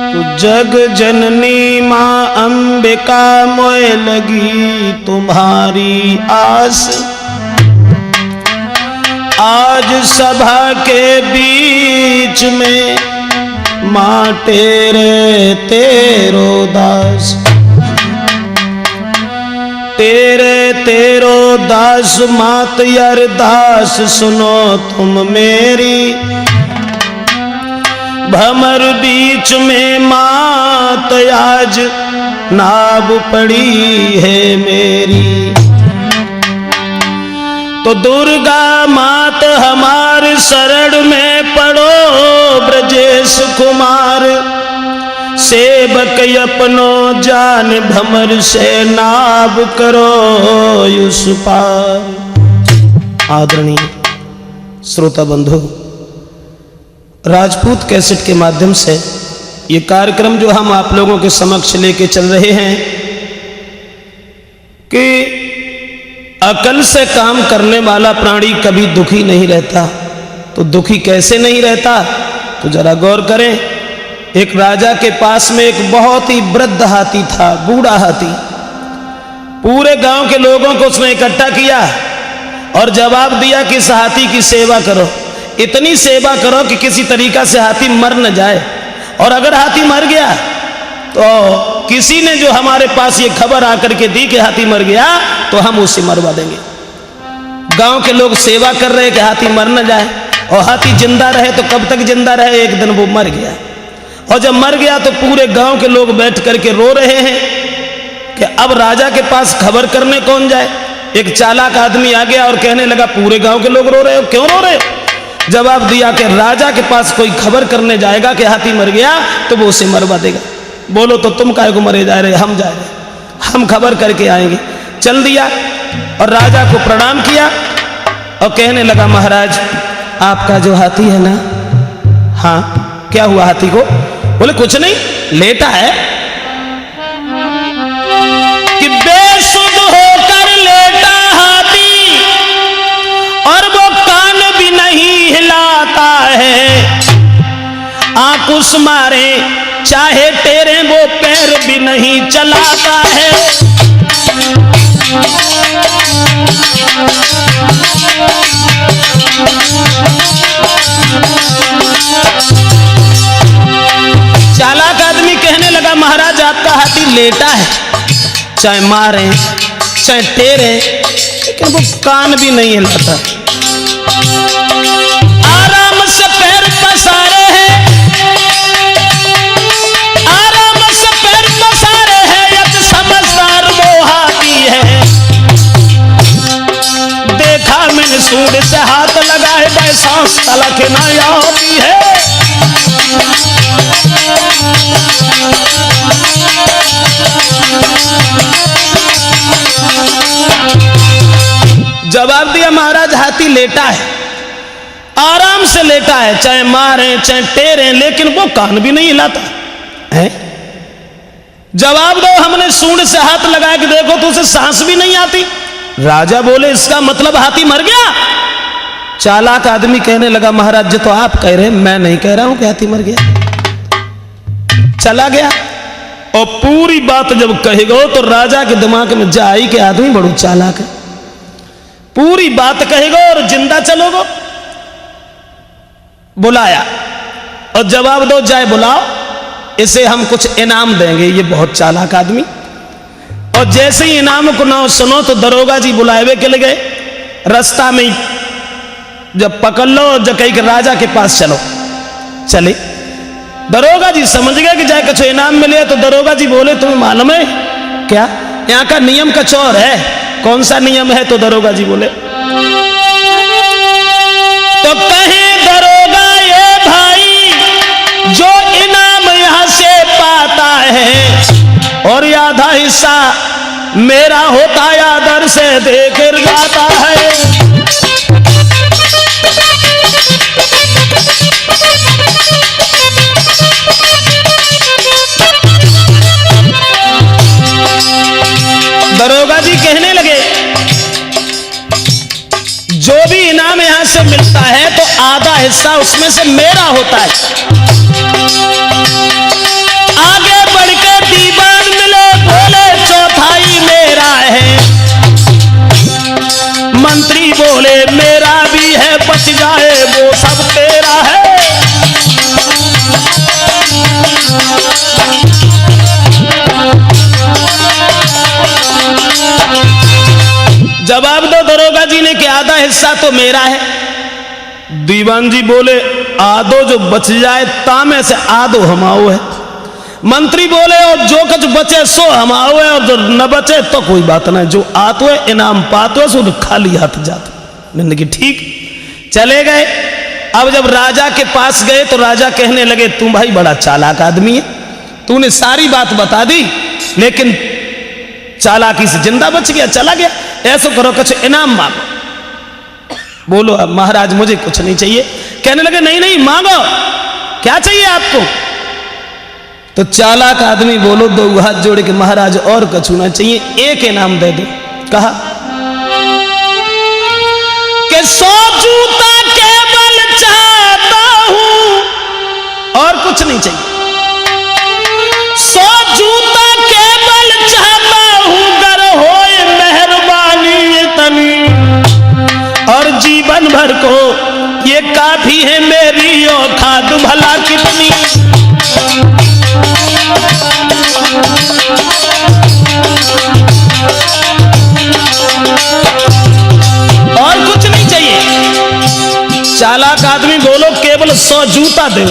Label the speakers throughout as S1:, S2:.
S1: तो जग जननी मां अंबिका मोए लगी तुम्हारी आस। आज सभा के बीच में मां तेरे तेरो दास, तेरे तेरो दास मात अरदास सुनो तुम मेरी। भमर बीच में मात आज नाव पड़ी है मेरी। तो दुर्गा मात हमार शरण में पड़ो ब्रजेश कुमार। सेवक अपनो जान भमर से नाव करो उस पार। आदरणीय श्रोता बंधु, राजपूत कैसेट के माध्यम से ये कार्यक्रम जो हम आप लोगों के समक्ष लेके चल रहे हैं कि अकल से काम करने वाला प्राणी कभी दुखी नहीं रहता। तो दुखी कैसे नहीं रहता, तो जरा गौर करें। एक राजा के पास में एक बहुत ही वृद्ध हाथी था, बूढ़ा हाथी। पूरे गांव के लोगों को उसने इकट्ठा किया और जवाब दिया कि इस हाथी की सेवा करो। इतनी सेवा करो कि किसी तरीका से हाथी मर न जाए, और अगर हाथी मर गया तो किसी ने जो हमारे पास ये खबर आकर के दी कि हाथी मर गया तो हम उसे मरवा देंगे। गांव के लोग सेवा कर रहे कि हाथी मर न जाए, और हाथी जिंदा रहे तो कब तक जिंदा रहे, एक दिन वो मर गया। और जब मर गया तो पूरे गांव के लोग बैठ करके रो रहे हैं कि अब राजा के पास खबर करने कौन जाए। एक चालाक आदमी आ गया और कहने लगा, पूरे गांव के लोग रो रहे हो, क्यों रो रहे हो? जवाब दिया कि राजा के पास कोई खबर करने जाएगा कि हाथी मर गया तो वो उसे मरवा देगा। बोलो तो तुम काहे को मरे जा रहे, हम जा रहे, हम खबर करके आएंगे। चल दिया और राजा को प्रणाम किया और कहने लगा, महाराज आपका जो हाथी है ना, हाँ क्या हुआ हाथी को? बोले कुछ नहीं, लेटा है। कि बेसुध होकर लेटा हाथी और वो कान भी नहीं हिलाता है। आंकुश मारे चाहे तेरे वो पैर भी नहीं चलाता है। चालाक आदमी कहने लगा, महाराज आपका हाथी लेटा है, चाहे मारे चाहे टेरे, लेकिन वो कान भी नहीं हिलाता। आराम से पैर पसारे हैं, आराम से पैर पसारे हैं, एक समझदार वो हाथी है। देखा मैंने सूंड से हाथ लगाए, भाई सांस तलक ना आती है। जवाब दिया, महाराज हाथी लेटा है, आराम से लेटा है, चाहे मारे चाहे टेरे, लेकिन वो कान भी नहीं हिलाता है। जवाब दो, हमने सूंड से हाथ लगाया कि देखो तो उसे सांस भी नहीं आती। राजा बोले, इसका मतलब हाथी मर गया। चालाक आदमी कहने लगा, महाराज जी तो आप कह रहे हैं, मैं नहीं कह रहा हूं कि हाथी मर गया। चला गया और पूरी बात जब कहेगा तो राजा के दिमाग में जाई कि आदमी बड़ो चालाक है। पूरी बात कहेगा और जिंदा चलोगो। बुलाया और जवाब दो, जाए बुलाओ, इसे हम कुछ इनाम देंगे, ये बहुत चालाक आदमी। और जैसे ही इनाम को ना सुनो तो दरोगा जी बुलाए के लिए गए। रास्ता में जब पकड़ लो, जब कहीं के राजा के पास चलो, चले। दरोगा जी समझ गए कि जाए कुछ इनाम मिले। तो दरोगा जी बोले, तुम्हें मालूम है क्या, यहाँ का नियम कुछ और है। कौन सा नियम है? तो दरोगा जी बोले, तो कहे दरोगा ये भाई, जो इनाम यहाँ से पाता है और आधा हिस्सा मेरा होता है, आदर से देकर जाता है। दरोगा जी कहने लगे, जो भी इनाम यहां से मिलता है तो आधा हिस्सा उसमें से मेरा होता है। आगे बढ़ के दीवान मिले, बोले चौथाई मेरा है। मंत्री बोले मेरा भी है, बच जाए वो सब तेरा है। जवाब दो दरोगा जी ने कि आधा हिस्सा तो मेरा है। दीवान जी बोले आधो जो बच जाए तामे से आधो हमाओ है। मंत्री बोले और जो कुछ बचे सो हमाओ है, और जो न बचे तो कोई बात नहीं, जो आतो है इनाम पातो है, सो खाली हाथ जाते। मैंने कहा ठीक, चले गए। अब जब राजा के पास गए तो राजा कहने लगे तुम भाई बड़ा चालाक आदमी है, तूने सारी बात बता दी लेकिन चालाकी से जिंदा बच गया, चला गया। ऐसा करो कुछ इनाम मांगो। बोलो अब महाराज मुझे कुछ नहीं चाहिए। कहने लगे नहीं नहीं मांगो, क्या चाहिए आपको? तो चालाक आदमी बोलो दो हाथ जोड़ के महाराज और कुछ ना चाहिए, एक इनाम दे दो। कहा कि 100 जूता केवल चाहता हूं और कुछ नहीं चाहिए। 100 जूता केवल चाहता हूं, गर होए मेहरबानी इतनी, और जीवन भर को ये काफी है मेरी औकात भला कितनी। और कुछ नहीं चाहिए। चालाक आदमी बोलो केवल 100 जूता दे।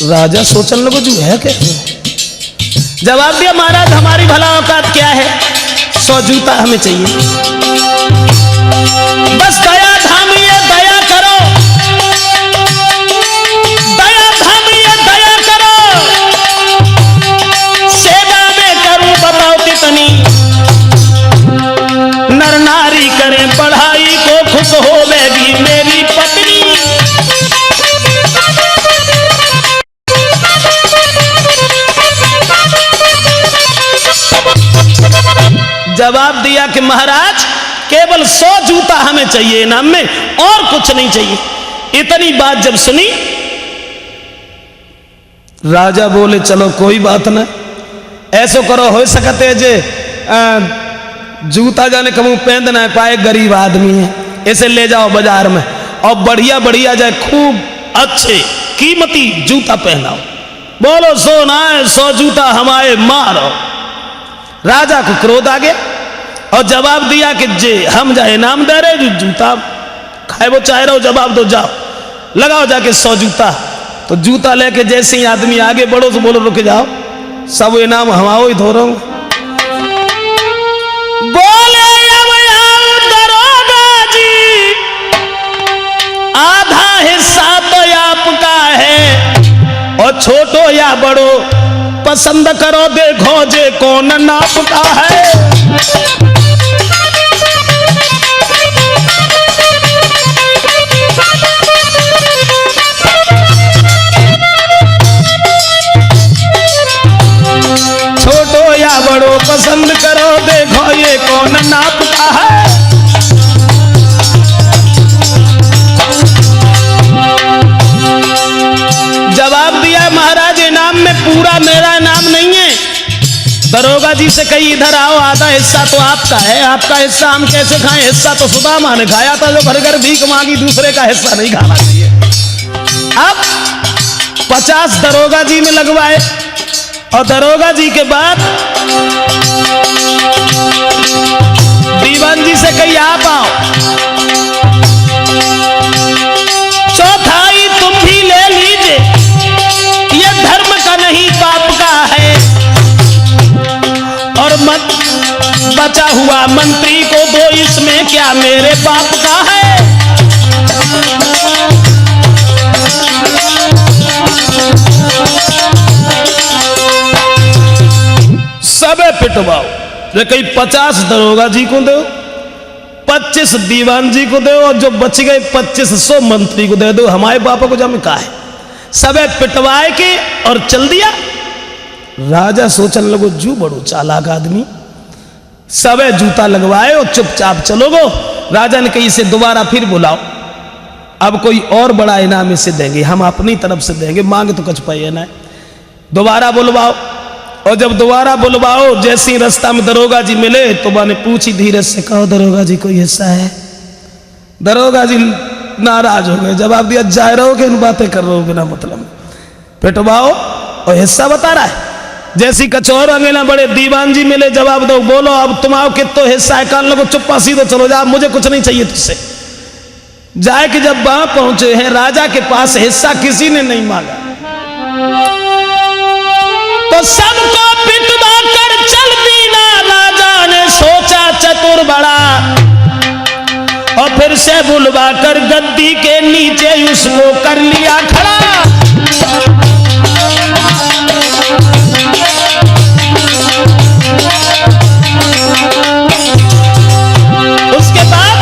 S1: राजा सोचने लगो जो है क्या? जवाब दिया महाराज हमारी भला औकात क्या है, 100 जूता हमें चाहिए। बस दया धामिए दया करो, दया धामिए दया करो, सेवा में करूं बताओ कितनी। नर नारी करें पढ़ाई को खुश होवेगी मेरी पत्नी। जवाब दिया कि महाराज केवल 100 जूता हमें चाहिए इनाम में, और कुछ नहीं चाहिए। इतनी बात जब सुनी राजा बोले चलो कोई बात ना, ऐसो करो हो सकते जे जूता जाने कबू पहन ना पाए, गरीब आदमी है, इसे ले जाओ बाजार में और बढ़िया बढ़िया जाए खूब अच्छे कीमती जूता पहनाओ। बोलो सोना है 100 जूता हमारे मारो। राजा को क्रोध आ गया और जवाब दिया कि जे हम जाए इनाम दे रहे, जो जूता खाए वो चाह रहे हो, जवाब दो, जाओ लगाओ जाके 100 जूता। तो जूता लेके जैसे ही आदमी आगे बढ़ो तो बोलो रुक जाओ, सब इनाम हमाओ ही धो रहा हूं। बोले अब आओ दरोगा जी, आधा हिस्सा तो आपका है, और छोटो या बड़ो पसंद करो, देखो जे कौन नाप का है। छोटो या बड़ो पसंद करो, देखो ये कौन नाप का है। जवाब दिया महाराज इनाम में पूरा मेरा इनाम नहीं है। दरोगा जी से कही इधर आओ, आधा हिस्सा तो आपका है, आपका हिस्सा हम कैसे खाएं? हिस्सा तो सुदामा ने खाया था जो घर घर भीख मांगी, दूसरे का हिस्सा नहीं खाना चाहिए। अब 50 दरोगा जी में लगवाए और दरोगा जी के बाद दीवान जी से कही आप आओ, चौथाई तुम भी ले लीजिए, ये धर्म का नहीं पाप का है, और मत बचा हुआ मंत्री को दो, इसमें क्या मेरे पाप का है। सबे पिटवाओ, जो कहीं 50 दरोगा जी को दो, 25 दीवान जी को दो, और जो बच गए 2500 मंत्री को दे दो, हमारे पापा को जम का है। सबे पिटवाए के और चल दिया। राजा सोचने लगो जू बड़ो चालाक आदमी, सब जूता लगवाए और चुपचाप चलो गो। राजा ने कही इसे दोबारा फिर बुलाओ, अब कोई और बड़ा इनाम इसे देंगे, हम अपनी तरफ से देंगे, मांग तो कुछ पाइए ना। दोबारा बुलवाओ, और जब दोबारा बुलवाओ जैसे ही रास्ता में दरोगा जी मिले तो मैंने पूछी धीरज से, कहो दरोगा जी कोई हिस्सा है? दरोगा जी नाराज हो गए, जवाब दिया जाए रहोगे इन बातें कर रहे हो बिना मतलब, पिटवाओ और हिस्सा बता रहा है। जैसी कचौर अंगेला बड़े दीवान जी मिले, जवाब दो, बोलो अब तुम आओ कितो हिस्सा है? कान लगो चुप्पा सीधो चलो जा, मुझे कुछ नहीं चाहिए तुझसे। जाए कि जब वहां पहुंचे हैं राजा के पास हिस्सा किसी ने नहीं मांगा, तो सबको पिटवा कर चल दीना। राजा ने सोचा चतुर बड़ा, और फिर से बुलवा कर गद्दी के नीचे उसको कर लिया खड़ा। उसके बाद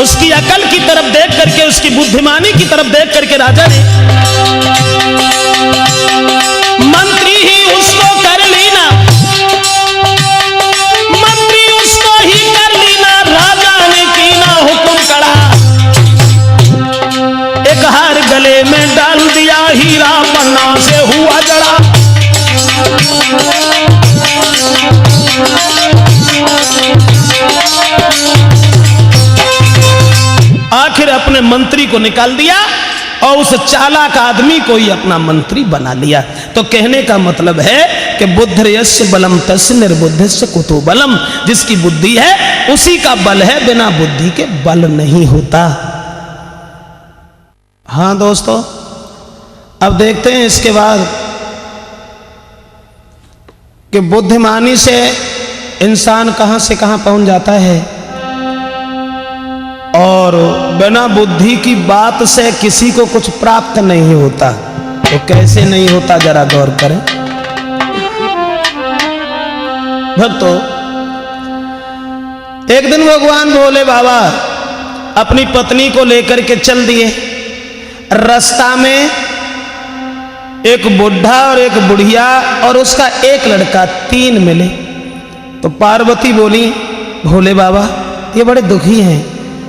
S1: उसकी अकल की तरफ देख करके, उसकी बुद्धिमानी की तरफ देख करके राजा ने मंत्री ही उसको कर लेना, मंत्री उसको ही कर लेना। राजा ने कीना हुक्म करा, एक हार गले में डाल दिया, हीरा पन्ना से हुआ जड़ा। आखिर अपने मंत्री को निकाल दिया और उस चालाक आदमी को ही अपना मंत्री बना लिया। तो कहने का मतलब है कि बुद्धिर्यस्य बलम तस्य निर्बुद्धिस्य कुतो बलम, जिसकी बुद्धि है उसी का बल है, बिना बुद्धि के बल नहीं होता। हाँ दोस्तों, अब देखते हैं इसके बाद कि बुद्धिमानी से इंसान कहां से कहां पहुंच जाता है, और बिना बुद्धि की बात से किसी को कुछ प्राप्त नहीं होता। तो कैसे नहीं होता जरा गौर करें भक्तों। एक दिन भगवान भोले बाबा अपनी पत्नी को लेकर के चल दिए। रास्ता में एक बुढ़ा और एक बुढ़िया और उसका एक लड़का, तीन मिले। तो पार्वती बोली, भोले बाबा ये बड़े दुखी हैं,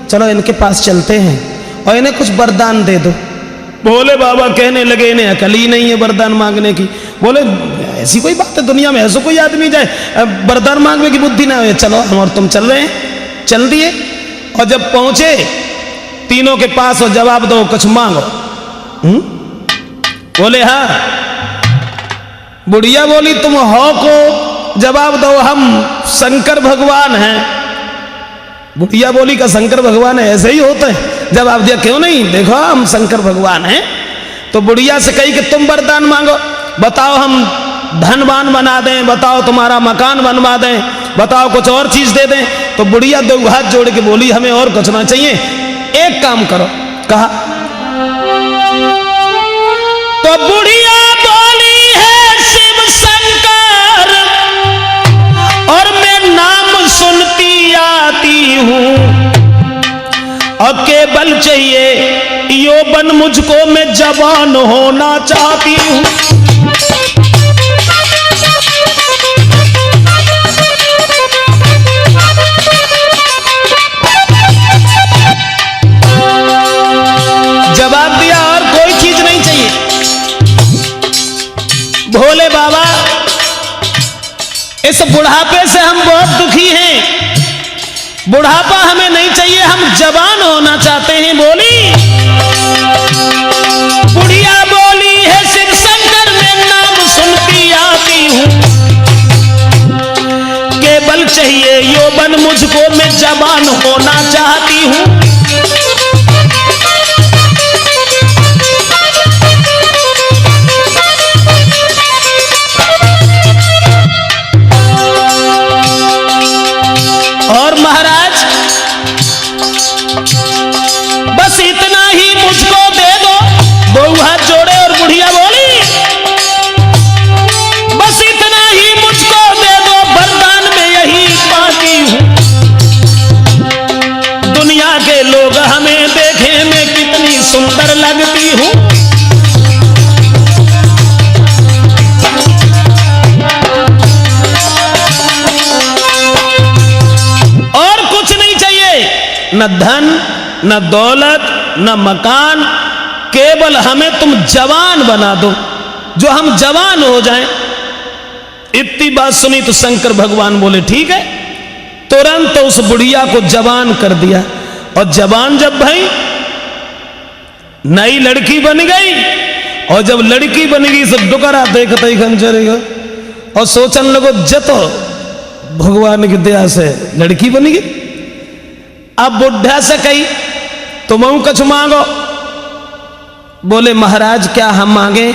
S1: चलो इनके पास चलते हैं और इन्हें कुछ वरदान दे दो। भोले बाबा कहने लगे इन्हें अकल ही नहीं है वरदान मांगने की। बोले ऐसी कोई बात है दुनिया में, ऐसा कोई आदमी जाए वरदान मांगने की बुद्धि ना हो। चलो हम और तुम चल रहे हैं। चल दिए और जब पहुंचे तीनों के पास और जवाब दो, कुछ मांगो। बोले हाँ। बुढ़िया बोली तुम हो को जवाब दो, हम शंकर भगवान हैं। बुढ़िया बोली का शंकर भगवान है, ऐसे ही होता है? जवाब दिया क्यों नहीं, देखो हम शंकर भगवान हैं। तो बुढ़िया से कही कि तुम वरदान मांगो, बताओ हम धनवान बना दें, बताओ तुम्हारा मकान बनवा दें, बताओ कुछ और चीज दे दें। तो बुढ़िया दो हाथ जोड़ के बोली हमें और कुछ ना चाहिए, एक काम करो। कहा तो बुढ़िया बोली है शिव शंकर और मैं नाम सुनती आती हूं, और केवल चाहिए यौवन मुझको, मैं जवान होना चाहती हूं। जवाब दिया और कोई चीज नहीं चाहिए। भोले बाबा इस बुढ़ापे से हम बहुत दुखी हैं, बुढ़ापा हमें नहीं चाहिए, हम जवान होना चाहते हैं। बोली बुढ़िया बोली है शिव शंकर मैं नाम सुनती आती हूं, केवल चाहिए यौवन मुझको, मैं जवान होना चाहती हूं। और महाराज बस इतना ही मुझको दे दो। दो हाथ जोड़े और बुढ़िया बोली बस इतना ही मुझको दे दो, वरदान में यही पाती हूं। दुनिया के न दौलत न मकान, केवल हमें तुम जवान बना दो, जो हम जवान हो जाएं। इतनी बात सुनी तो शंकर भगवान बोले ठीक है। तुरंत उस बुढ़िया को जवान कर दिया, और जवान जब भाई नई लड़की बन गई, और जब लड़की बन गई सब डुकरा देखते ही खंचरेगा और सोचने लगो जतो भगवान की दया से लड़की बन गई। अब बुढ़ा से कही तुम कुछ मांगो। बोले महाराज क्या हम मांगे?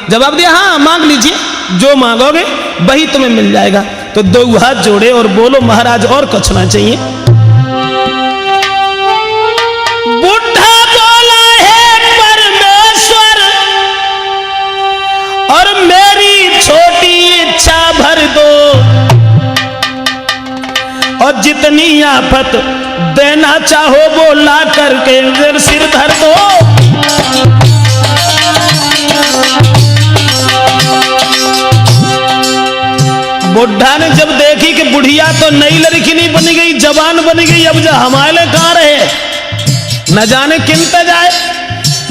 S1: जवाब दिया हाँ मांग लीजिए, जो मांगोगे वही तुम्हें मिल जाएगा। तो दो हाथ जोड़े और बोलो महाराज और कुछ ना चाहिए। बुढ़ा बोला है परमेश्वर, और मेरी छोटी इच्छा भर दो, और जितनी आफत देना चाहो वो ला करके मेरे सिर धर दो। बुढ़ा ने जब देखी कि बुढ़िया तो नई लड़की नहीं बन गई, जवान बन गई, अब जो हमारे कहां रहे न जाने किनते जाए।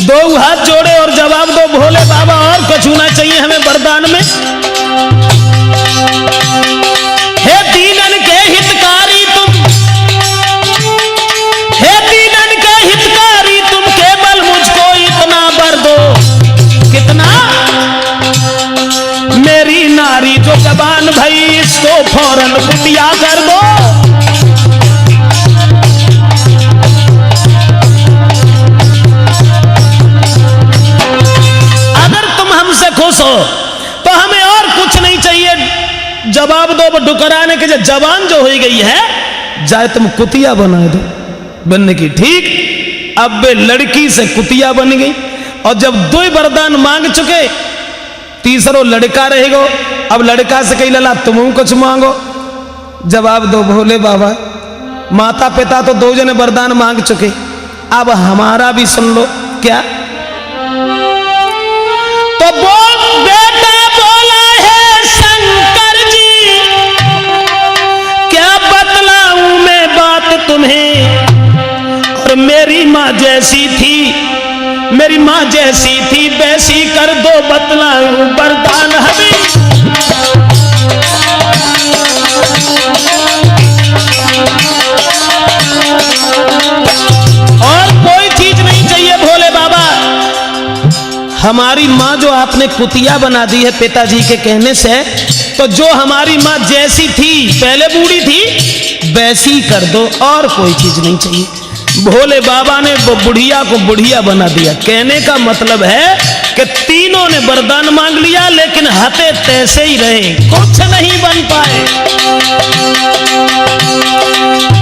S1: दो हाथ जोड़े और जवाब दो भोले बाबा और कुछ होना चाहिए हमें वरदान में। हे दीनन के हितकारी तुम, हे दीनन के हितकारी तुम, केवल मुझको इतना वर दो। कितना? मेरी नारी जो जवान भई इसको फौरन कुटिया कर दो। अगर तुम हमसे खुश हो तो हमें और कुछ नहीं चाहिए। जवाब दो डुकराने के जवान जो हो गई है जाए तुम कुतिया बना दो बनने की। ठीक, अब वे लड़की से कुतिया बन गई, और जब दो वरदान मांग चुके तीसरो लड़का रहेगो। अब लड़का से कही लला तुम कुछ मांगो। जवाब दो भोले बाबा माता पिता तो दो जने वरदान मांग चुके, अब हमारा भी सुन लो। क्या? तो बोल बेटा बोला है शंकर जी, क्या बतलाऊं मैं बात तुम्हें। और मेरी माँ जैसी थी, मेरी माँ जैसी थी वैसी कर दो बतलाऊं वरदान हमें। और कोई चीज नहीं चाहिए भोले बाबा। हमारी माँ जो आपने कुतिया बना दी है पिताजी के कहने से, तो जो हमारी माँ जैसी थी पहले बूढ़ी थी वैसी कर दो, और कोई चीज नहीं चाहिए। भोले बाबा ने वो बुढ़िया को बुढ़िया बना दिया। कहने का मतलब है कि तीनों ने वरदान मांग लिया लेकिन हते तैसे ही रहे, कुछ नहीं बन पाए।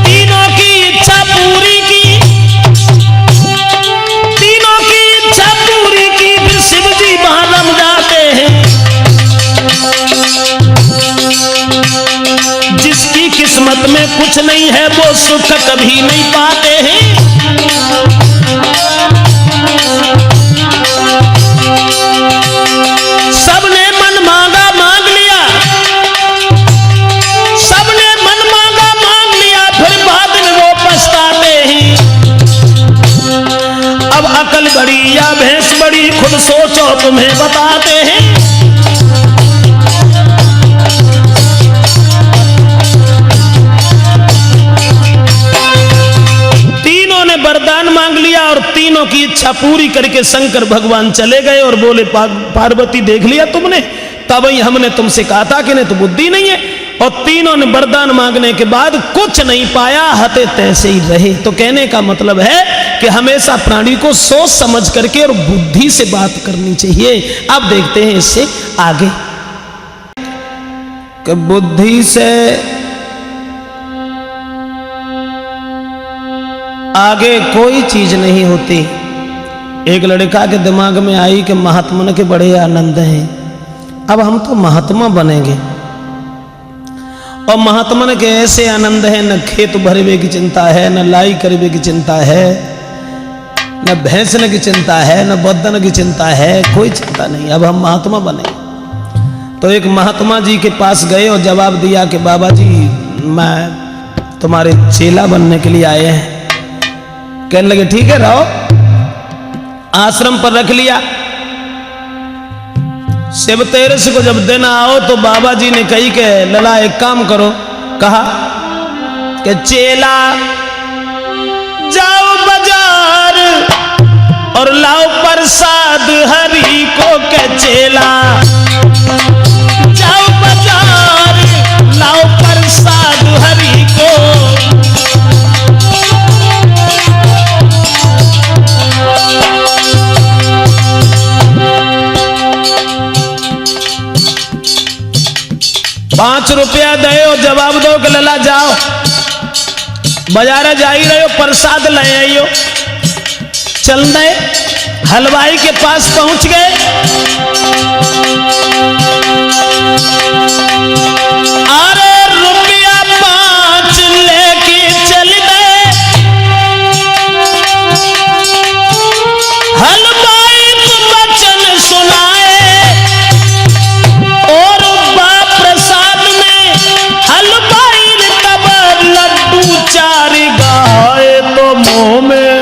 S1: तीनों की इच्छा पूरी की, तीनों की इच्छा पूरी की, फिर शिव जी वहां रम जाते हैं। जिसकी किस्मत में कुछ नहीं है वो सुख कभी नहीं पाते हैं। सबने मन मांगा मांग लिया, सबने मन मांगा मांग लिया, फिर बाद में वो पछताते हैं। अब अकल बड़ी या भैंस बड़ी खुद सोचो तुम्हें बताते हैं। वरदान मांग लिया और तीनों की इच्छा पूरी करके शंकर भगवान चले गए और बोले पार्वती देख लिया तुमने, तब ही हमने तुमसे कहा था कि नहीं तो बुद्धि नहीं है। और तीनों ने वरदान मांगने के बाद कुछ नहीं पाया, हते तैसे ही रहे। तो कहने का मतलब है कि हमेशा प्राणी को सोच समझ करके और बुद्धि से बात करनी चाहिए। अब देखते हैं इससे आगे कि बुद्धि से आगे कोई चीज नहीं होती। एक लड़का के दिमाग में आई कि महात्मा के बड़े आनंद हैं, अब हम तो महात्मा बनेंगे। और महात्मा के ऐसे आनंद है, न खेत भरवे की चिंता है, न लाई करवे की चिंता है, न भैंसने की चिंता है, न बदन की चिंता है, कोई चिंता नहीं, अब हम महात्मा बनेंगे। तो एक महात्मा जी के पास गए और जवाब दिया कि बाबा जी मैं तुम्हारे चेला बनने के लिए आए हैं। कहने लगे ठीक है रहो। आश्रम पर रख लिया। शिव तेरस को जब दिन आओ तो बाबा जी ने कही कि लला एक काम करो। कहा कि चेला जाओ बाजार और लाओ प्रसाद हरि को के चेला जाओ बाजार लाओ प्रसाद हरि को। 5 रुपया दे और जवाब दो कि लला जाओ बाजार जा ही रहे हो प्रसाद ले आइयो। चल दे हलवाई के पास पहुंच गए। अरे रुपया 5 लेके चल गए। हलवाई को वचन सुनाए और प्रसाद में हलवाई ने तब लड्डू 4 गाए तो मुंह में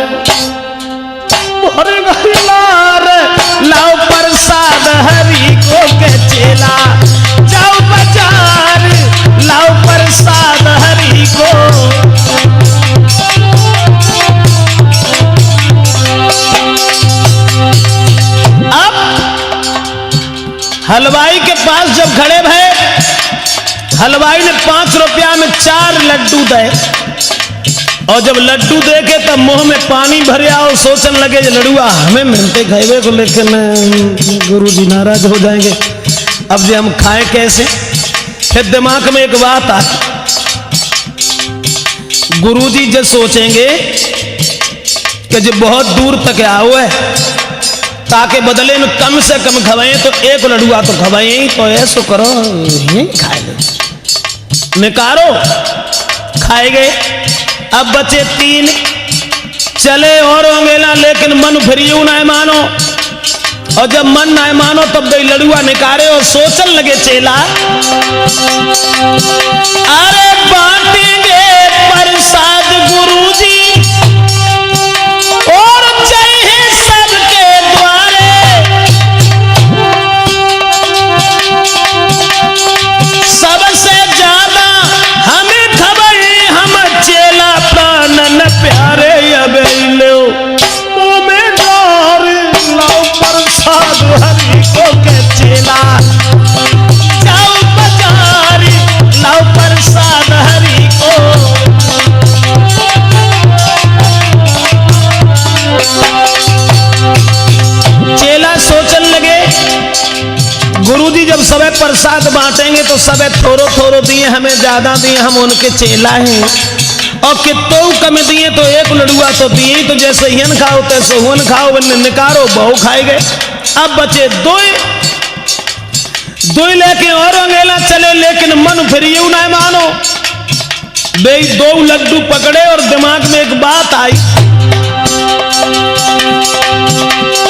S1: लाओ प्रसाद हरि को के चेला जाओ बाजार लाओ प्रसाद हरि को। अब हलवाई के पास जब खड़े भये हलवाई ने 5 रुपया में 4 लड्डू दे और जब लड्डू देखे तब मुंह में पानी भर और सोचने लगे लड़ुआ हमें मिलते खाए को लेकिन गुरुजी नाराज हो जाएंगे अब जे हम खाएं कैसे। फिर दिमाग में एक बात आई गुरुजी जो सोचेंगे कि जो बहुत दूर तक आओ है ताकि बदले में कम से कम खवाएं तो एक लड़ुआ तो खवाएं ही तो ऐसा करो यही खाए निकारो खाए गए। अब बचे 3 चले और होंगेला लेकिन मन फिर यूं ना मानो और जब मन ना मानो तब भाई लड़ुआ निकारे और सोचन लगे चेला अरे बांटेंगे प्रसाद गुरुजी और चाहिए सबके द्वारे सबसे ज्यादा हमें खबर हम चेला प्राण न प्यारे अब लो में डोर लाओ प्रसाद हरि को के चेला जाओ बाजार लाओ प्रसाद हरि को। चेला सोचन लगे गुरुजी जब सबे प्रसाद बांटेंगे तो सबे थोड़ो थोड़ो दिए हमें ज्यादा दिए हम उनके चेला हैं और कितो कम दिए तो एक लड़ुआ तो दिए तो जैसे हिन खाओ तैसे हुन खाओ निकारो बहु खाए गए। अब बचे 2 लेके और अंगेला चले लेकिन मन फिर यूं ना मानो बे 2 लड्डू पकड़े और दिमाग में एक बात आई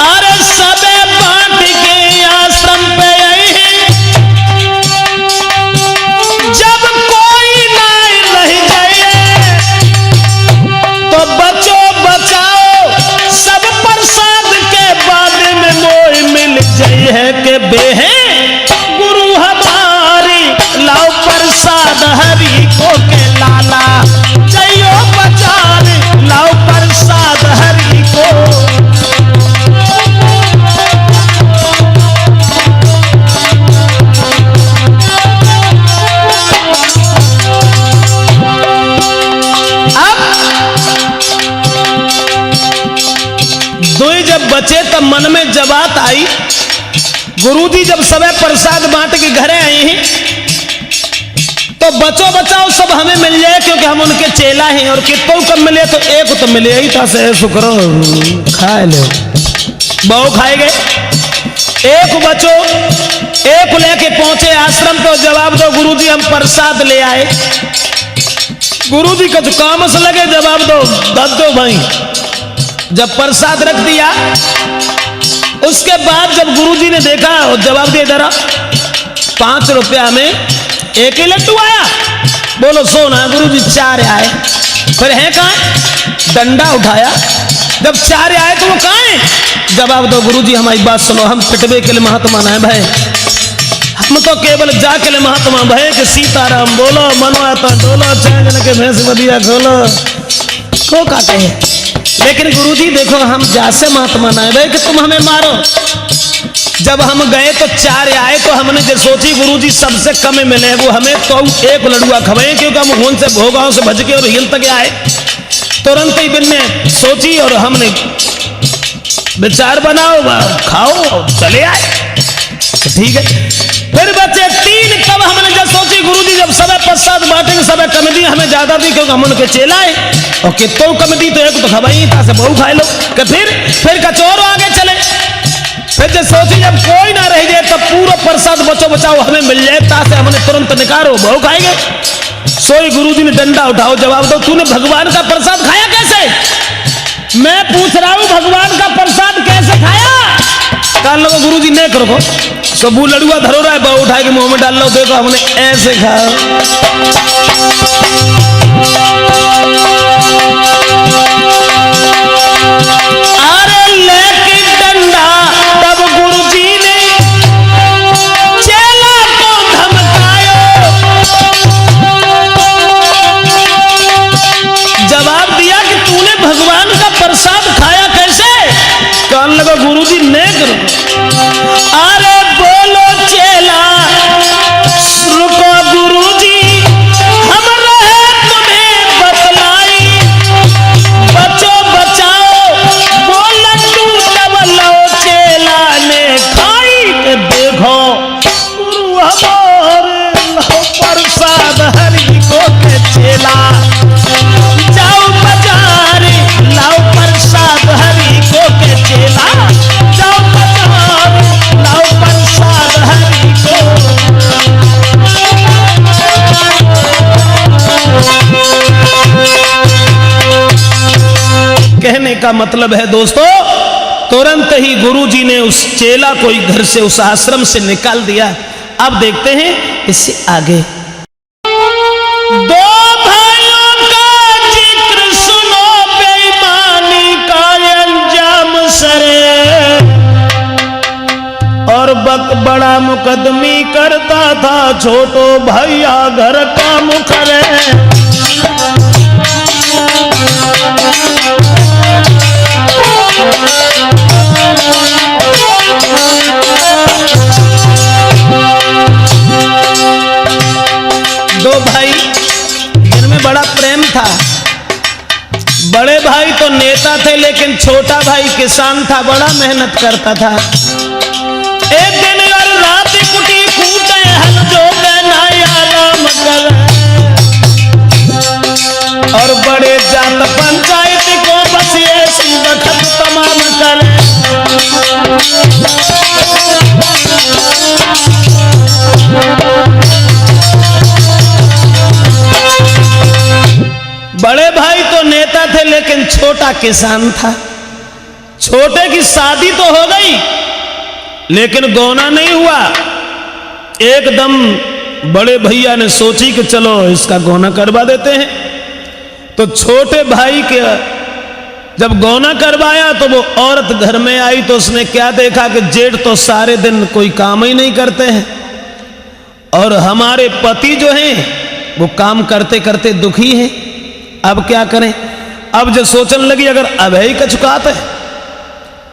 S1: अरे सबे बांट के आश्रम पे आई है जब कोई ना रह जाए तो बचो बचाओ सब प्रसाद के बाद में मोह मिल जाए है के बेहे गुरु हमारी लाओ प्रसाद हरि को के लाला जइयो बाजार लाओ प्रसाद हरि को। जब बचे तब मन में जब बात आई गुरुजी जब सबे प्रसाद बांट के घरे आए हैं तो बचो बचाओ सब हमें मिल जाए क्योंकि हम उनके चेला हैं और कितों कम मिले तो एक तो मिले ही था से शुक्र खाए लो बहु खाए गए। एक बचो एक लेके पहुंचे आश्रम तो जवाब दो गुरुजी हम प्रसाद ले आए। गुरुजी का जो काम से लगे जवाब दो दो भाई। जब प्रसाद रख दिया उसके बाद जब गुरुजी ने देखा और जवाब दे दरा 5 रुपया में एक ही लड्डू आया बोलो सोना गुरुजी 4 आए फिर है कहां डंडा उठाया, जब चार आए तो वो कहाँ है? जवाब दो गुरुजी हमारी बात सुनो, हम पिटवे के लिए महात्मा ना भय, हम तो केवल जा के लिए महात्मा भय कि सीताराम बोलो मनो तो डोलो चैन के भैंस बदिया खोलो को कहते हैं। लेकिन गुरुजी देखो हम जा से महात्मा ना भय कि तुम हमें मारो। जब हम गए तो चार आए तो हमने जो सोची गुरुजी सबसे कम मिले वो हमें तो एक लड़ुआ खवाए, क्योंकि हम खून से भोगाओं से भज के और हिल तक आए। तुरंत ही बिन ने सोची और हमने विचार बनाओ खाओ और चले आए। तो ठीक है, फिर बचे तीन। तब हमने जब सोची गुरुजी जब सब प्रसाद बांटेंगे सब कम दी, हमें ज्यादा दी क्योंकि हम उनके चेलाए और कितो कम दी तो एक तो खवाई था से बहु खाए लो कि फिर कचौर आगे चले। फिर जब सोची जब कोई ना रह जाए तब पूरा प्रसाद बचो बचाओ हमें मिल जाए, तासे हमने तुरंत निकालो बहु खाएंगे। सोई गुरुजी ने डंडा उठाओ, जवाब दो तूने भगवान का प्रसाद खाया कैसे? मैं पूछ रहा हूं भगवान का प्रसाद कैसे खाया? कान लो गुरुजी नहीं करो सबू लड़ुआ धरो रहा है, बहु उठा के मुंह में डाल लो, देखो हमने ऐसे खाया। अरे लेकिन डंडा तब गुरुजी ने चेला को धमकायो, जवाब दिया कि तूने भगवान का प्रसाद खाया कैसे? कान लगा गुरुजी ने करो। अरे बोलो चेला रुको गुरुजी हम रहे तुम्हें बतलाई, बचो बचाओ बोल तू तब लो चेला ने खाई। देखो गुरु हमारे लो प्रसाद हरि को के चेला, जाओ बाजार लाओ प्रसाद हरि को के चेला, जाओ बाजार लाओ प्रसाद हरि को। कहने का मतलब है दोस्तों, तुरंत ही गुरुजी ने उस चेला को घर से उस आश्रम से निकाल दिया। अब देखते हैं इससे आगे। दो भाइयों का जिक्र सुनो बेईमानी का अंजाम सरे, और बड़ा मुकदमी करता था छोटो भैया घर का मुखरे। दो भाई जिनमें बड़ा प्रेम था। बड़े भाई तो नेता थे लेकिन छोटा भाई किसान था, बड़ा मेहनत करता था। एक दिन और रात कुटी कूटे हल जो आराम कर, और बड़े जात पंचायत को बस ऐसी वक्त तमाम कर। बड़े भाई तो नेता थे लेकिन छोटा किसान था। छोटे की शादी तो हो गई लेकिन गौना नहीं हुआ। एकदम बड़े भैया ने सोची कि चलो इसका गौना करवा देते हैं। तो छोटे भाई के जब गौना करवाया तो वो औरत घर में आई तो उसने क्या देखा कि जेठ तो सारे दिन कोई काम ही नहीं करते हैं और हमारे पति जो हैं वो काम करते करते दुखी हैं। अब क्या करें? अब जो सोचने लगी अगर अभय का चुकाते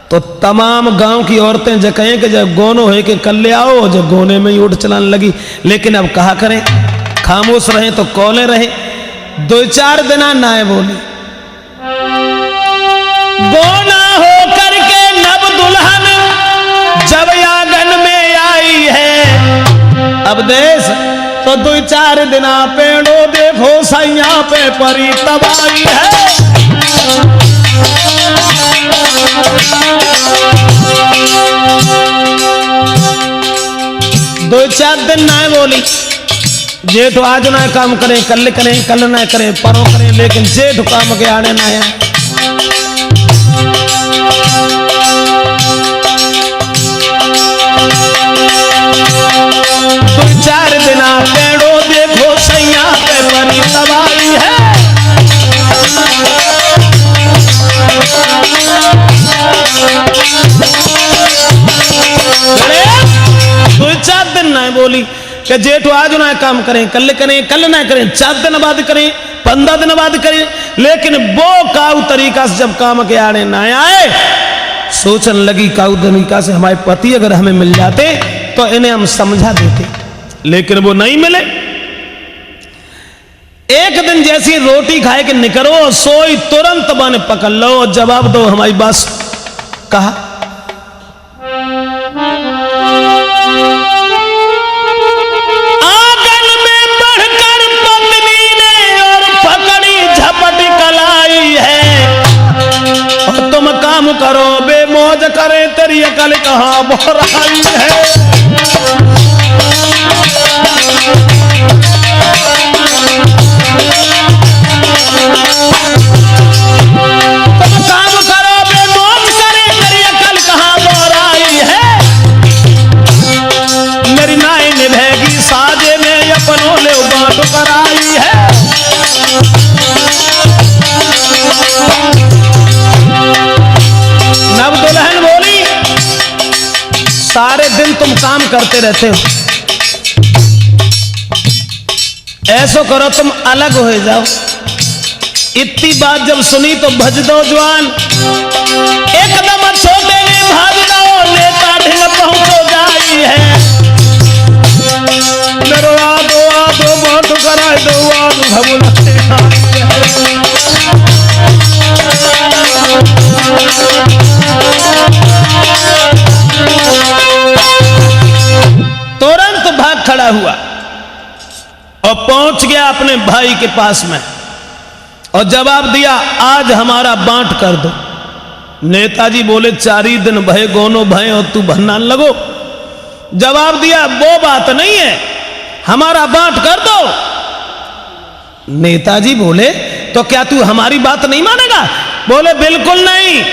S1: तो तमाम गांव की औरतें जो कहें कि जब गोनो है कि कल ले आओ, जब गोने में ही उठ चलाने लगी। लेकिन अब कहा करें, खामोश रहे तो कौले रहे। दो चार दिन नाए बोली। गोना हो करके नव दुल्हन जब आंगन में आई है, अब देश तो दो चार दिन पेड़ो देखो सैया पे परी तबाही है। दो चार दिन ना बोली। जेठ आज ना काम करें, कल ना करें, परों करें, लेकिन जेठ काम के आने ना है। दो चार दिन पेड़ो देखो सैया पे बनी तबाही है। बोली कि जेठ आज ना काम करें, कल ना करें, 4 दिन बाद करें, 15 दिन बाद करें। लेकिन वो काऊ तरीका से जब काम के आड़े ना आए, सोचने लगी काऊ तरीका से हमारे पति अगर हमें मिल जाते तो इन्हें हम समझा देते, लेकिन वो नहीं मिले। एक दिन जैसी रोटी खाए के निकरो, सोई तुरंत बन पकड़ लो, जवाब दो हमारी बात। कहा आंगन में बढ़कर पत्नी ने और पकड़ी झपट कलाई है, और तुम काम करो बेमौज करे, तेरी अकल कहां बोराई है। सारे दिन तुम काम करते रहते हो, ऐसो करो तुम अलग हो जाओ। इतनी बात जब सुनी तो भज दो जवान, एकदम छोटे में भाग जाओ, नेता ढिल पहुंचो जाई है। मेरो आदो बात कराए दो, आदो भगुलते तुरंत भाग खड़ा हुआ और पहुंच गया अपने भाई के पास में और जवाब दिया, आज हमारा बांट कर दो। नेताजी बोले 4 ही दिन भय गोनो भय और तू भन्ना लगो। जवाब दिया, वो बात नहीं है, हमारा बांट कर दो। नेताजी बोले, तो क्या तू हमारी बात नहीं मानेगा? बोले बिल्कुल नहीं,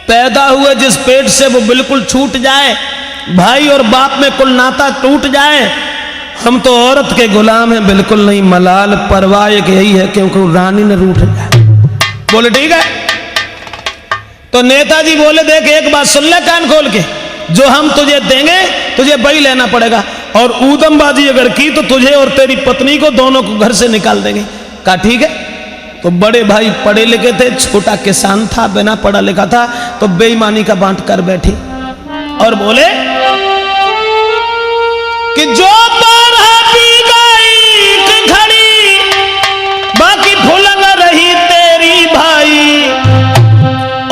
S1: पैदा हुए जिस पेट से वो बिल्कुल छूट जाए, भाई और बाप में कुल नाता टूट जाए। हम तो औरत के गुलाम हैं, बिल्कुल नहीं। मलाल परवाह एक यही है क्योंकि रानी ने रूठ जाए। बोले ठीक है। तो नेताजी बोले, देख एक बात सुन ले कान खोल के, जो हम तुझे देंगे तुझे वही लेना पड़ेगा, और ऊधमबाजी अगर की तो तुझे और तेरी पत्नी को दोनों को घर से निकाल देंगे। कहा ठीक है। तो बड़े भाई पढ़े लिखे थे, छोटा किसान था, बिना पढ़ा लिखा था, तो बेईमानी का बांट कर बैठे और बोले कि जो 12 बीघा ईख खड़ी, बाकी फुलंग रही तेरी भाई,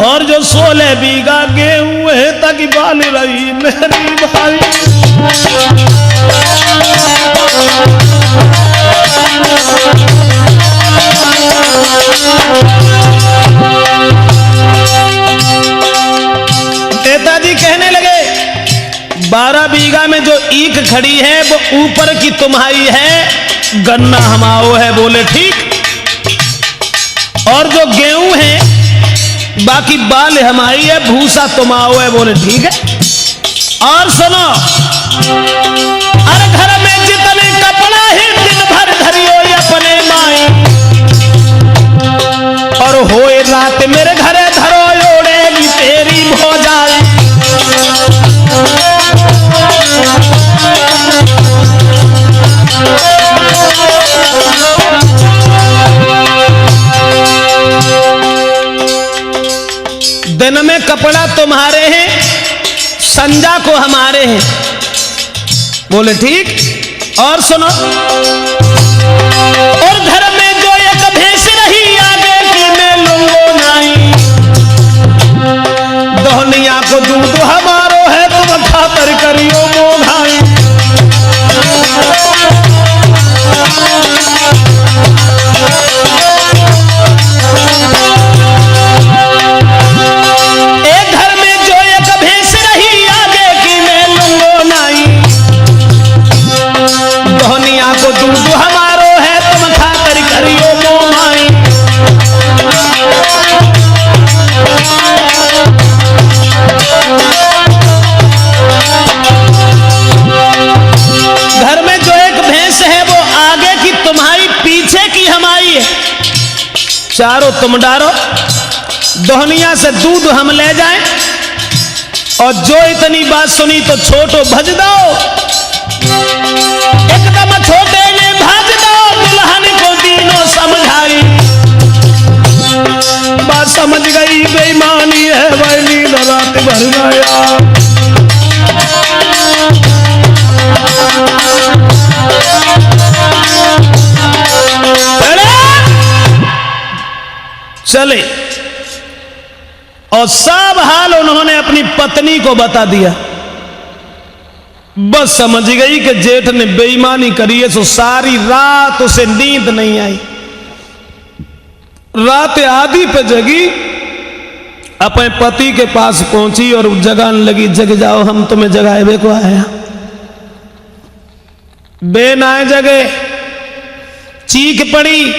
S1: और जो 16 बीघा गेहूं है ताकि बाल रही मेरी भाई। नेताजी कहने लगे, 12 बीघा में जो ईख खड़ी है वो ऊपर की तुम्हारी है, गन्ना हमाओ है। बोले ठीक। और जो गेहूं है बाकी बाल हमारी है, भूसा तुम्हाओ है। बोले ठीक है। और सुनो, अरे घर में जितने कपड़ा है दिन भर धरियो अपने माई, और होए रात मेरे घरे धरो ओढ़ेगी तेरी भौजाई। दिन में कपड़ा तुम्हारे हैं, संजा को हमारे हैं। बोले ठीक। और सुनो, और घर में जो एक भैंस रही आगे की मैं लूंगो नहीं, दोहनिया को दूध हमारो है तुम खातर करियो मोघाई। चारों तुम डारो, दोहनिया से दूध हम ले जाएं, और जो इतनी बात सुनी तो छोटो भज दो। एकदम छोटे ने भाज दो दुल्हन को तीनों समझाई। बात समझ गई बेईमानी है वैली रात भर गया। चले और सब हाल उन्होंने अपनी पत्नी को बता दिया। बस समझ गई कि जेठ ने बेईमानी करी है, तो सारी रात उसे नींद नहीं आई। रात आधी पे जगी, अपने पति के पास पहुंची और जगाने लगी, जग जाओ हम तुम्हें जगाए बे को आया। बे नाए जगे, चीख पड़ी,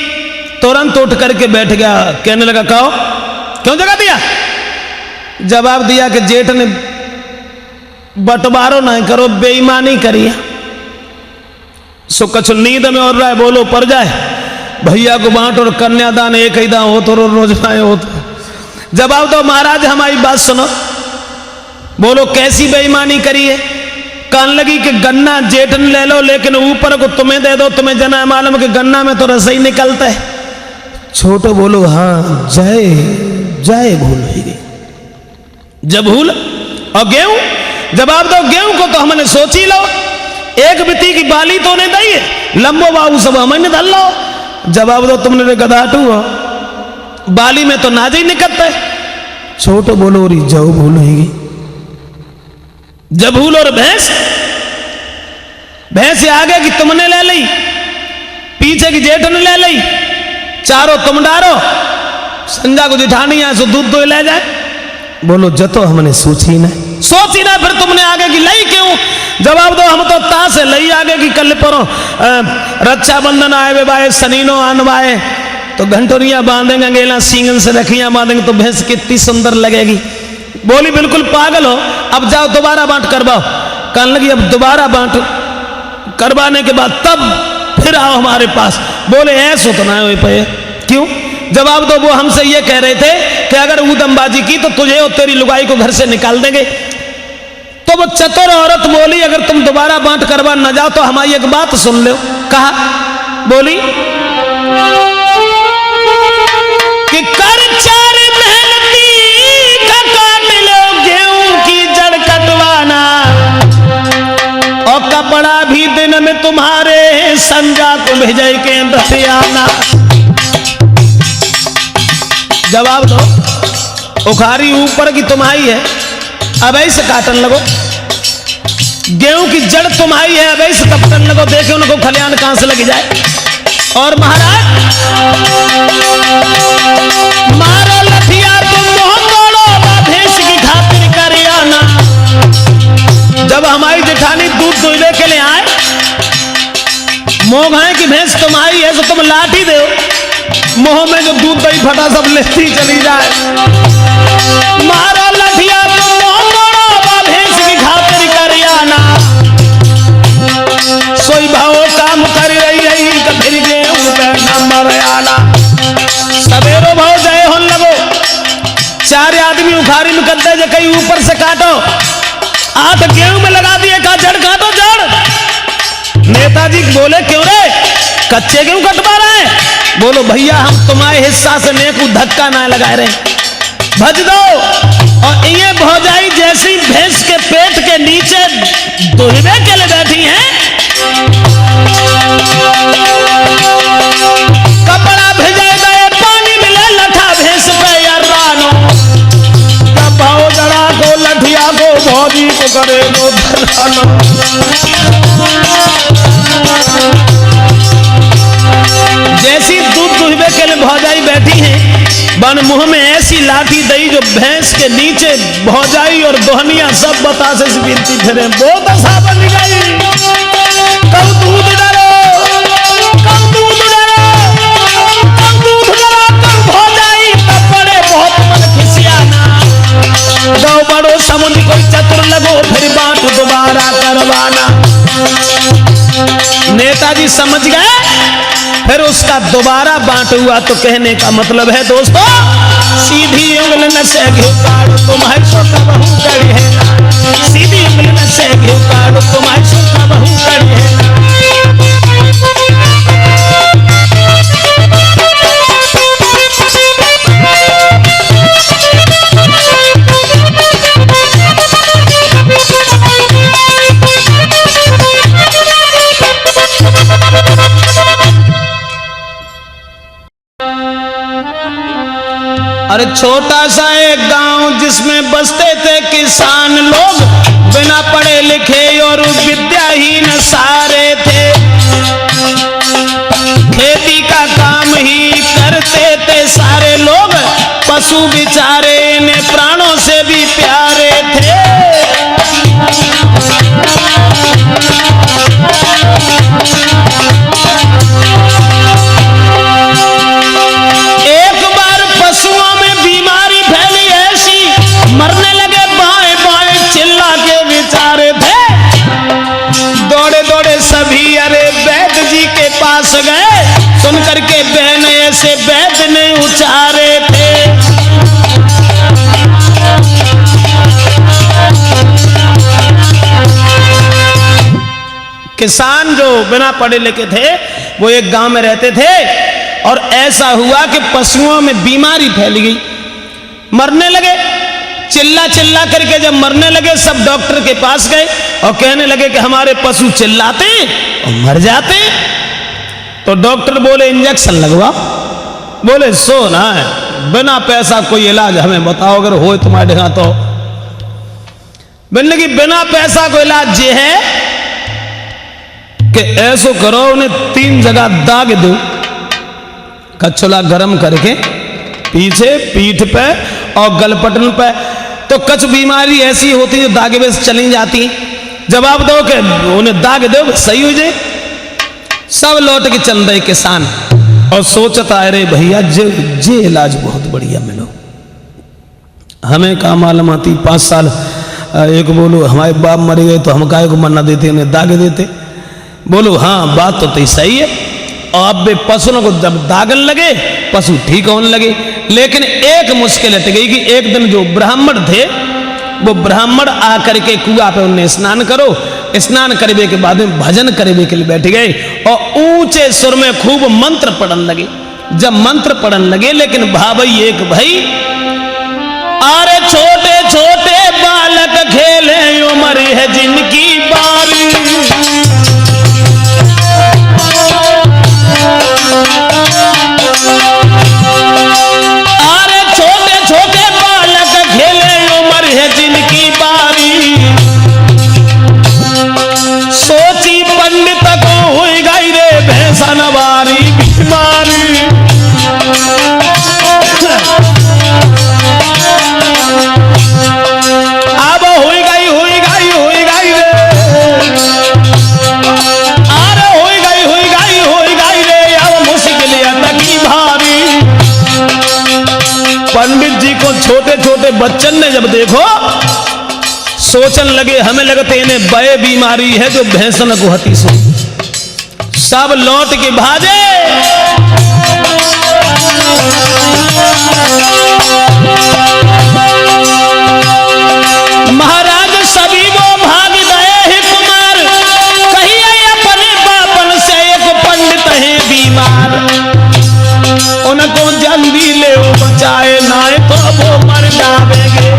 S1: तुरंत उठ करके बैठ गया। कहने लगा कहो क्यों जगा दिया? जवाब दिया कि जेठ ने बंटवारो ना करो, बेईमानी करी। सो कछ नींद में और रहा है, बोलो पर जाए भैया को बांट और कन्यादान एक ही दान हो तो रोज पाए हो तो। जवाब दो महाराज हमारी बात सुनो। बोलो कैसी बेईमानी करी है? कहने लगी कि गन्ना जेठ ने ले लो लेकिन ऊपर को तुम्हें दे दो, तुम्हें जना मालूम कि गन्ना में तो रस ही निकलता है। छोटो बोलो हाँ जय जय भूल ही गई। जब भूल और गेहूं, जवाब दो गेहूं को तो हमने सोची लो, एक बिती की बाली तो ने दी है, लंबो बाबू सब हमने धल लो। जवाब दो तुमने गदाटू हो, बाली में तो नाज ही निकलता है। छोटो बोलो री जाओ भूल ही गई। जब भूल और भैंस, भैंस आगे की तुमने ले ली, पीछे की जेठ ने ले ली, चारों तुम डारो, संजा को जिठानी है सो दूध तो ले जाए। बोलो जतो हमने सोची ना, सोची ना फिर तुमने आगे की लई क्यों? जवाब दो हम तो ता से लई आगे की कल परो रक्षाबंधन आए वे बाए सनीनो आनवाए तो घंटोरियां बांधेंगे, अंगेला सींगन से रखियां बांधेंगे तो भैंस कितनी सुंदर लगेगी। बोली बिल्कुल पागल हो, अब जाओ दोबारा बांट करवाओ। कहने लगी अब दोबारा बांट करवाने के बाद तब फिर आओ हमारे पास। बोले ऐसा तो ना हो पे, क्यों? जवाब दो वो हमसे ये कह रहे थे कि अगर ऊदमबाजी की तो तुझे और तेरी लुगाई को घर से निकाल देंगे। तो वो चतुर औरत बोली अगर तुम दोबारा बांट करवा न जाओ तो हमारी एक बात सुन लो। कहा? बोली कि कर चार मेहनती का काट लो गेहूं की जड़ कटवाना और कपड़ा भी दिन में तुम्हारे संजा को भेजे के दसियाना। जवाब दो उखारी ऊपर की तुम्हारी है, अब ऐसे काटन लगो, गेहूं की जड़ तुम्हारी है, अब ऐसे कपटन लगो, देखे उनको खलियान कहां से लग जाए। और महाराज मारो लठिया तुम मोह तोड़ो भैंस की खातिर कर आना। जब हमारी जेठानी दूध दुहने के लिए आए, मोह है कि भैंस तुम्हारी है तो तुम लाठी दो, मोह में जो दूध दही फटा सब लेती चली जाए। मारो लठिया तुम मोह तोड़ो भैंस की खातिर कर आना। सोई भाव काम कर रही तो फिर गेहूं पे नंबर आना। सवेरो भाव जय हो लगो, चार आदमी उखारी में करते जो कहीं ऊपर से काटो, आठ गेहूं में लगा दिए, कहा जड़ काटो जड़। नेताजी बोले क्यों रे कच्चे गेहूं कटवा रहे हैं? बोलो भैया हम तुम्हारे हिस्सा से नेकू धक्का ना लगाए रहे, भज दो। और ये भौजाई जैसी भैंस के पेट के नीचे दुहबे के लिए बैठी हैं, कपड़ा भिजा गए पानी मिले लठा भैंस पे यारानो। जब भाव जड़ा को लठिया को भौजी को करे वो धरानो। जैसी दूध दुहबे के लिए भौजाई बैठी है, बन मुंह में ऐसी लाठी दई जो भैंस के नीचे भौजाई और दोहनिया सब बतासे से गिनती फिरे। बहुत आशा बन गई, कब दूध डरो, कब दूध डरो, कब दूध डरो, कब भौजाई तब पड़े बहुत मन खिसियाना। दो बड़ो समुद्र कोई चतुर लगो फिर बात दोबारा करवाना। नेताजी समझ गए, फिर उसका दोबारा बांट हुआ। तो कहने का मतलब है दोस्तों, सीधी उंगली न से घिउ काढ़ो तुम्हारी सोका बहू कड़ी है, सीधी उंगली न से घिउ काढ़ो तुम्हारी सोका बहू कड़ी है। अरे छोटा सा एक गांव जिसमें बसते थे किसान लोग, बिना पढ़े लिखे और विद्याहीन सारे थे। खेती का काम ही करते थे सारे लोग, पशु बेचारे इन्हें प्राणों से भी प्यारे थे। एक बार पशुओं में बीमारी फैली ऐसी, मरने लगे बाएं बाएं चिल्ला के बेचारे थे। दौड़े दौड़े सभी अरे वैद्य जी के पास गए, सुन करके बहन ऐसे वैद्य ने उचारे थे। किसान जो बिना पढ़े लिखे थे वो एक गांव में रहते थे, और ऐसा हुआ कि पशुओं में बीमारी फैल गई, मरने लगे। चिल्ला चिल्ला करके जब मरने लगे, सब डॉक्टर के पास गए और कहने लगे कि हमारे पशु चिल्लाते और मर जाते। तो डॉक्टर बोले इंजेक्शन लगवा। बोले सो ना है, बिना पैसा कोई इलाज हमें बताओ, अगर हो तुम्हारे यहाँ तो। बोलने की बिना पैसा कोई इलाज ये है कि ऐसो करो, उन्हें 3 जगह दाग दो, कछुला गरम करके पीछे पीठ पे और गलपटन पे। तो कुछ बीमारी ऐसी होती है जो दागे में चली जाती, जवाब दो कि उन्हें दाग दो सही हो जाए। सब लौट के चल रहे किसान और सोचता है रे भैया जे इलाज बहुत बढ़िया मिलो, हमें का मालूम आती 5 साल। एक बोलो हमारे बाप मर गए तो हम काहे को मरना देते, उन्हें दाग देते। बोलो हाँ बात तो सही है। और अब वे पशुओं को जब दागन लगे, पशु ठीक होने लगे। लेकिन एक मुश्किल हट गई कि एक दिन जो ब्राह्मण थे, वो ब्राह्मण आकर के कुआं पे उन्हें स्नान करो, स्नान करने के बाद में भजन करने के लिए बैठ गए और ऊंचे सुर में खूब मंत्र पढ़ने लगे। जब मंत्र पढ़ने लगे, लेकिन भाई एक भाई, अरे छोटे छोटे बालक खेले उम्र है जिनकी बारी, अरे छोटे छोटे बालक खेले उम्र है जिनकी बारी, सोची पंडित को हुई गई रे भैंसा नवारी बीमारी। अब हुई गई रे, अरे हुई गई रे, अब मुश्किल अटकी भारी। पंडित जी को छोटे छोटे बच्चन ने जब देखो, सोचन लगे हमें लगते इन्हें बय बीमारी है जो भैंसन को हटी सो। सब लौट के भागे। महाराज सभी वो भाग गए ही कुमार, कहिए अपने बापन से एक पंडित है बीमार, उनको जल्दी ले बचाए नाए तो वो मर जावेंगे,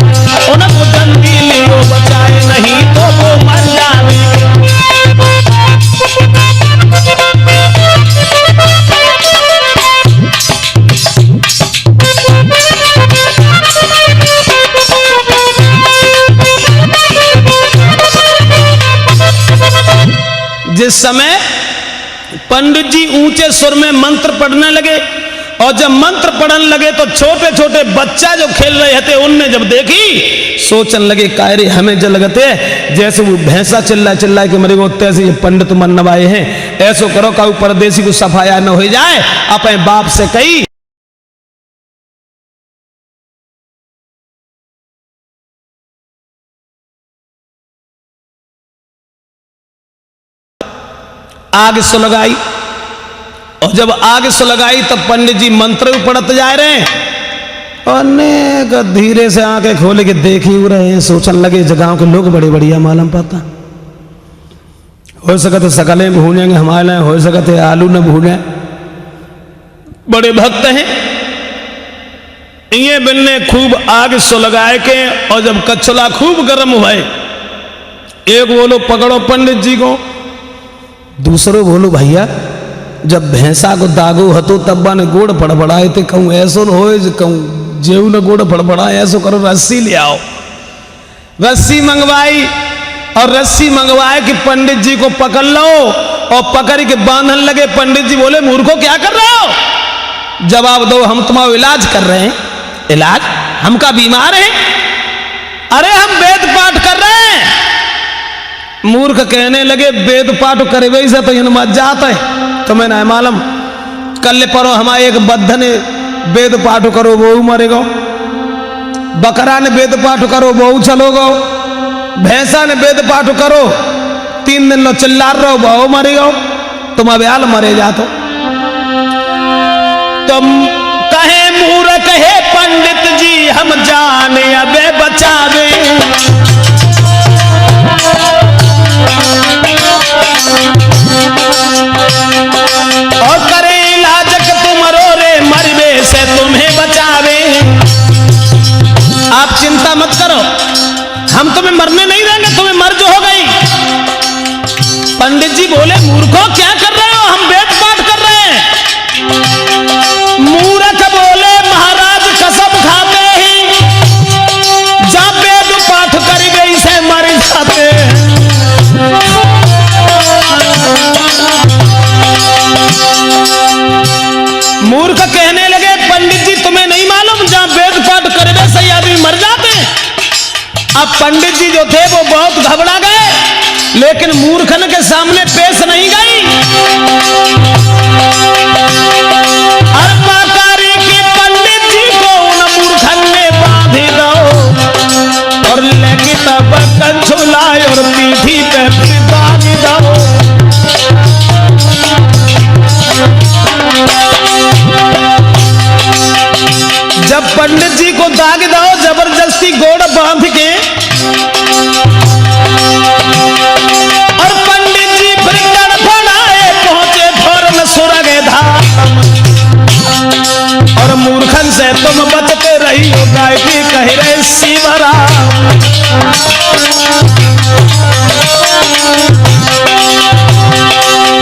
S1: उनको जल्दी ले बचाए नहीं तो वो मर जावेंगे। जिस समय पंडित जी ऊंचे सुर में मंत्र पढ़ने लगे, और जब मंत्र पढ़ने लगे तो छोटे छोटे बच्चा जो खेल रहे थे उनने जब देखी, सोचने लगे कायरे हमें जो लगते जैसे वो भैंसा चिल्ला के मरे होते ऐसे ये पंडित मन नवाए हैं, ऐसो करो का परदेसी को सफाया न हो जाए, अपने बाप से कही आग सुलगाई। और जब आग सुलगाई तब पंडित जी मंत्र भी पढ़ते जा रहे हैं, अनेक धीरे से आंखें खोल के देख ही रहे हैं। सोचने लगे जगहों के लोग बड़े बढ़िया मालूम पाता, हो सकते सकलें भूनेंगे हमारे, हो सकते आलू न भूने, बड़े भक्त हैं। ये बिन्ने खूब आग सुलगाए के, और जब कछुला खूब गर्म हुए, एक बोलो पकड़ो पंडित जी को, दूसरो बोलो भैया जब भैंसा को दागो हतो तब ने गोड़ फड़फड़ाए थे, कहूँ ऐसो हो कहूँ जेऊ न गोड़ फड़फड़ा ऐसो करो रस्सी ले आओ। रस्सी मंगवाई और रस्सी मंगवाए कि पंडित जी को पकड़ लो और पकड़ के बांधन लगे। पंडित जी बोले मूर्खों क्या कर रहे हो? जवाब दो, हम तुम्हारा इलाज कर रहे हैं। इलाज? हम का बीमार हैं? अरे हम वेद पाठ कर रहे हैं। मूर्ख कहने लगे वेद पाठ करे वही से तो इन मत जाता है, तुम्हें ना मालूम। कल परो हमारे एक बद्ध ने वेद पाठ करो वो मरेगा, बकरा ने वेद पाठ करो वो चलोगो, भैंसा ने वेद पाठ करो 3 दिन लो चिल्ला रहो वो मरेगा, तुम अब्याल मरे जातो। तुम कहे मूर्ख है पंडित जी हम जाने अबे बचावे, और करे इलाज तुमरो रे मरवे से तुम्हें बचावे। आप चिंता मत करो, हम तुम्हें मरने नहीं देंगे, तुम्हें मर्ज हो गई। पंडित जी बोले मूर्खों क्या कर रहे हो? हम वेद पाठ कर रहे हैं। मूर्ख बोले महाराज कसम खाते ही जब वेद पाठ कर गई से मर जाते। मूर्ख कहने लगे पंडित जी तुम्हें नहीं मालूम जहां वेद पाठ करने से आदमी मर जाते। अब पंडित जी जो थे वो बहुत घबरा गए, लेकिन मूर्खन के सामने पेश नहीं गई। अर्पाकारी की पंडित जी को उन मूर्खन ने बांधी दो और लेके तब कंछुलाए और पीठी पे फिर बांधी दो। जब पंडित जी को दाग दो जबरदस्ती गोड़ बांध के, और पंडित जी फिर गड़बड़ाए पहुंचे फौरन सुरग धाम, और मूर्खन से तुम बचते रही हो गायत्री कह रहे शिवराम।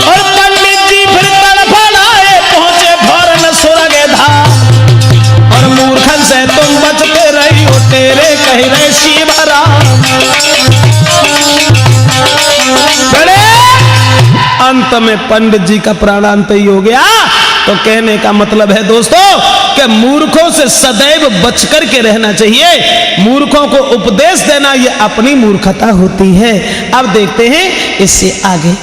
S1: और पंडित जी फिर गड़बड़ाए पहुंचे फौरन सुरग धाम, और मूर्खन से तुम बचते रही हो तेरे कह रहे शिवराम। अंत में पंडित जी का प्राणांत ही हो गया। तो कहने का मतलब है दोस्तों कि मूर्खों से सदैव बच कर के रहना चाहिए। मूर्खों को उपदेश देना ये अपनी मूर्खता होती है। अब देखते हैं इससे आगे।